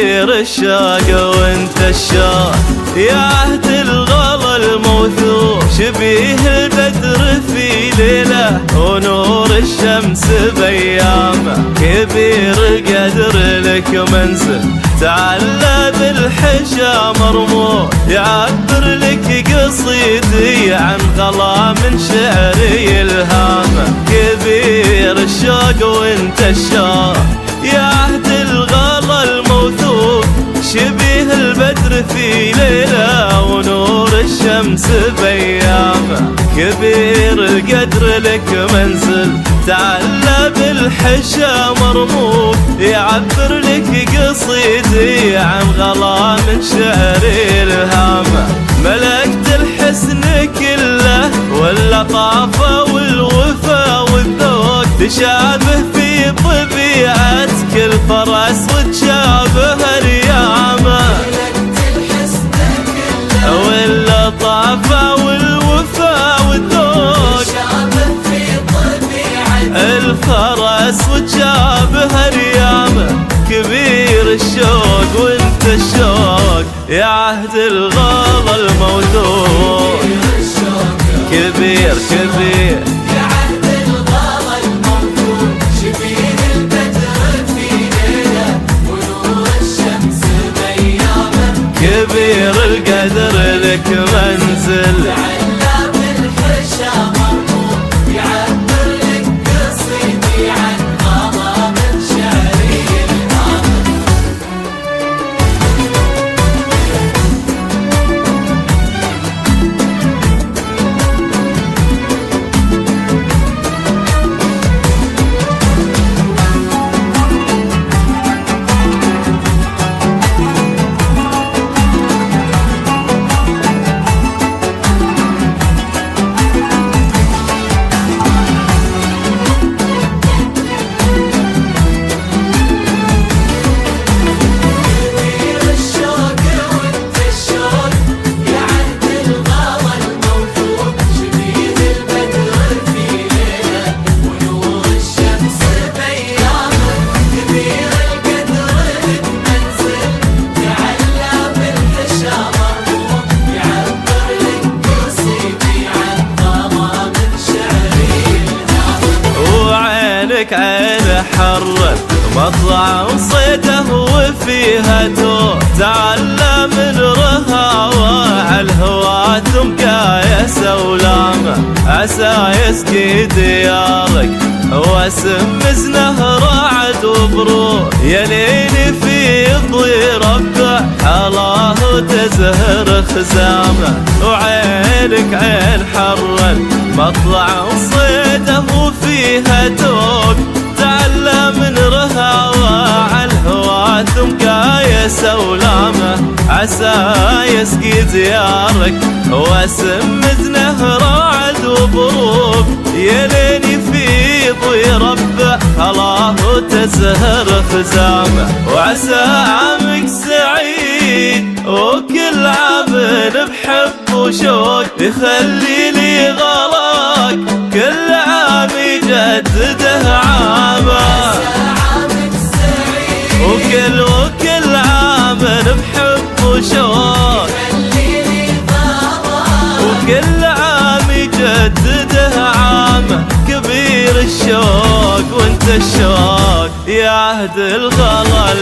كبير الشوق وانت الشوق يا عهد الغلا الموثوق، شبيه البدر في ليله ونور الشمس بيامه، كبير القدر لك منزل تعلى بالحشا مرموق، يعبر لك قصيدي عن غلا من شعري الهامه، كبير الشوق وانت الشوق يا عهد الغلا الموثوق، شبيه البدر في ليله ونور الشمس بيامه، كبير القدر لك منزل تعلى بالحشا مرموق، يعبر لك قصيدي عن غلا من شعري الهامه، ملكت الحسن كله واللطافه والوفا والذوق، تشابه في طبيعتك الفرس وتشابه اليامه، ملكت الحسن كله واللطافه والوفا والذوق، تشابه في طبيعتك الفرس وتشابه اليامه، كبير الشوق وانت الشوق يا عهد الغلا الموثوق، كبير كبير يا عهد الغلا الموثوق، شبيه البدر في ليله ونور الشمس بيامه، كبير القدر لك منزل تعلى بالحشا مرموق، يعبر لك قصيدي عن غلا من شعري الهامه. عين حرة مطلع وصيده وفيها تو، تعلى من رهاوة عالهوى ثم ولامة، عسى يسقي ديارك واسمز نهر عد وبروح، يا ليلي في ضي ربع حلاه تزهر خزامه، وعينك عين حرة مطلع وصيده وفيها توق، تعلى من رهاوة عالهوى ثم ولامة، عسى يسقي ديارك واسمز نهر عد وبروق، يا ليلي في ضي ربع حلاه تزهر خزامه، وعسى عامك سعيد وكل عام بحب وشوق، يخلي لي غلاك كل عام يجدده عامه، وكل عام بحب وشوق، وكل عام يجدده عامه، كبير الشوق وانت الشوق يا عهد الغلا.